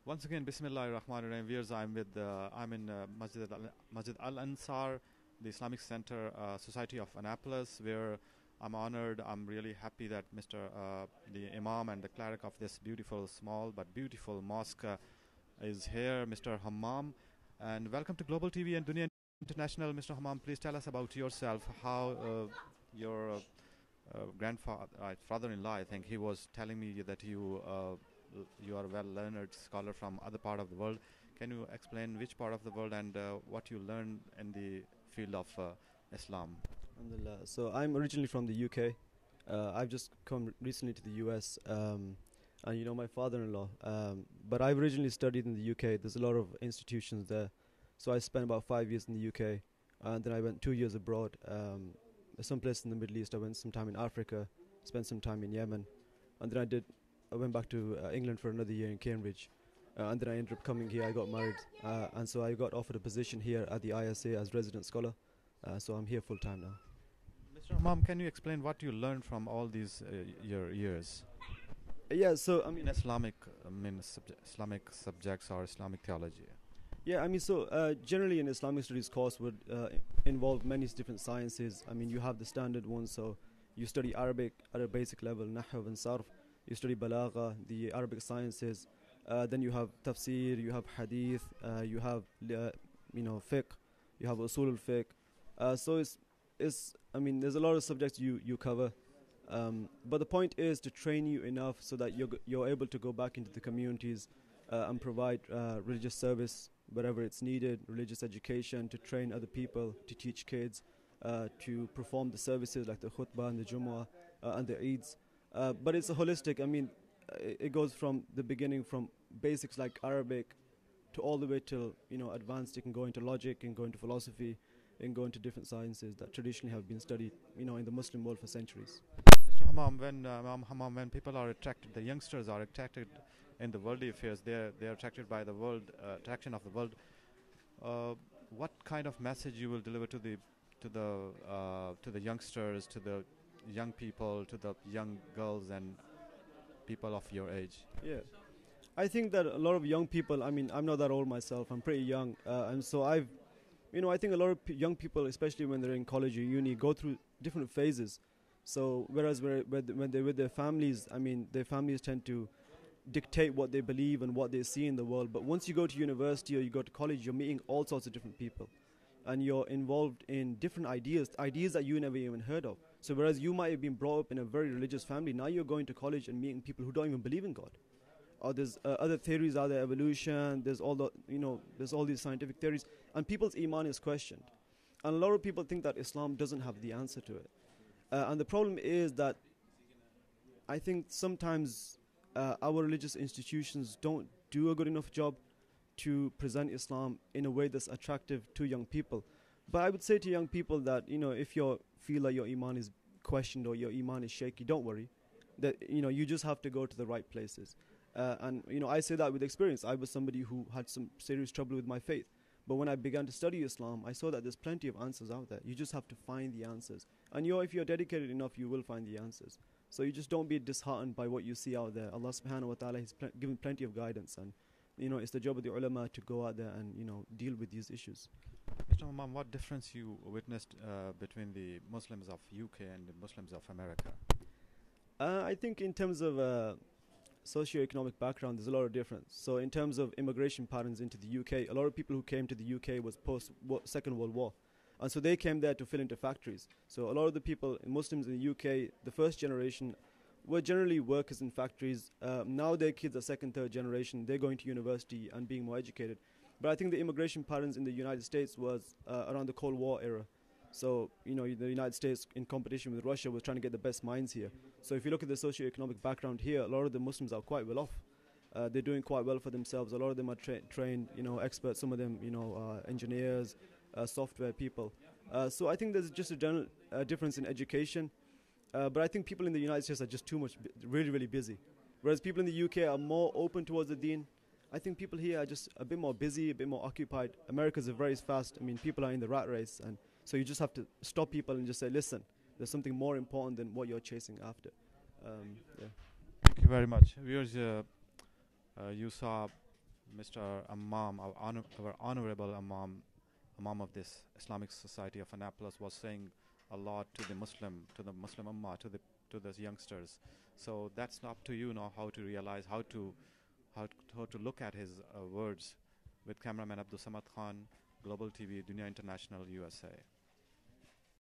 Once again, Bismillah ar-Rahman ar-Rahim. Viewers, I'm in Masjid Al-Ansar, the Islamic Center Society of Annapolis, where I'm honored. I'm really happy that the Imam and the cleric of this beautiful, small but beautiful mosque is here, Mr. Hammam. And welcome to Global TV and DUNYA International. Mr. Hammam, please tell us about yourself, how your grandfather, father-in-law, I think, he was telling me that you are a well-learned scholar from other part of the world. Can you explain which part of the world and what you learned in the field of Islam? Alhamdulillah. So I'm originally from the UK. I've just come recently to the US, and my father-in-law. But I've originally studied in the UK. There's a lot of institutions there. So I spent about 5 years in the UK, and then I went 2 years abroad. Some place in the Middle East. I went some time in Africa, spent some time in Yemen, and then I went back to England for another year in Cambridge, and then I ended up coming here. I got married, and so I got offered a position here at the ISA as resident scholar. So I'm here full time now. Mr. Imam, can you explain what you learned from all these your years? Yeah, so In Islamic subjects or Islamic theology. Yeah, generally an Islamic studies course would involve many different sciences. You have the standard ones, so you study Arabic at a basic level, Nahw and Sarf. You study Balagha, the Arabic sciences. Then you have Tafsir, you have Hadith, you have Fiqh, you have Usul al-Fiqh. So there's a lot of subjects you cover. But the point is to train you enough so that you're able to go back into the communities and provide religious service wherever it's needed, religious education, to train other people, to teach kids, to perform the services like the khutbah and the Jumu'ah and the Eids. But it's a holistic, it goes from the beginning, from basics like Arabic to all the way till, advanced. You can go into logic, you can go into philosophy, you can go into different sciences that traditionally have been studied, in the Muslim world for centuries. Mr. Hammam, when people are attracted, the youngsters are attracted in the worldly affairs, they're attracted by the world, attraction of the world. What kind of message you will deliver to the youngsters, to the young people, to the young girls and people of your age? Yeah, I think that a lot of young people, I'm not that old myself, I'm pretty young, and so I think a lot of young people, especially when they're in college or uni, go through different phases. So whereas when they're with their families, their families tend to dictate what they believe and what they see in the world. But once you go to university or you go to college, you're meeting all sorts of different people, and you're involved in different ideas that you never even heard of. So whereas you might have been brought up in a very religious family, now you're going to college and meeting people who don't even believe in God. Or there's other theories out there, evolution, there's all these scientific theories, and people's iman is questioned. And a lot of people think that Islam doesn't have the answer to it. And the problem is that I think sometimes our religious institutions don't do a good enough job to present Islam in a way that's attractive to young people. But I would say to young people that, if you feel like your iman is questioned or your iman is shaky, don't worry. That, you just have to go to the right places. And I say that with experience. I was somebody who had some serious trouble with my faith. But when I began to study Islam, I saw that there's plenty of answers out there. You just have to find the answers. And if you're dedicated enough, you will find the answers. So you just don't be disheartened by what you see out there. Allah subhanahu wa ta'ala has given plenty of guidance. And, it's the job of the ulama to go out there and, deal with these issues. Mr. Imam, what difference you witnessed between the Muslims of UK and the Muslims of America? I think in terms of socio-economic background, there's a lot of difference. So in terms of immigration patterns into the UK, a lot of people who came to the UK was post-Second World War. And so they came there to fill into factories. So a lot of the people, Muslims in the UK, the first generation, were generally workers in factories. Now their kids are second, third generation. They're going to university and being more educated. But I think the immigration patterns in the United States was around the Cold War era. So, the United States, in competition with Russia, was trying to get the best minds here. So if you look at the socio-economic background here, a lot of the Muslims are quite well off. They're doing quite well for themselves. A lot of them are trained, experts. Some of them, engineers, software people. So I think there's just a general difference in education. But I think people in the United States are just too much, really, really busy. Whereas people in the UK are more open towards the deen. I think people here are just a bit more busy, a bit more occupied. America's very fast. People are in the rat race. And so you just have to stop people and just say, listen, there's something more important than what you're chasing after. Yeah. Thank you very much. Viewers, you saw Mr. Imam, our honorable Imam of this Islamic Society of Annapolis, was saying a lot to the Muslim Ummah, to those youngsters. So that's up to you now how to realize, how to look at his words. With cameraman Abdul Samad Khan, Global TV, Dunya International, USA.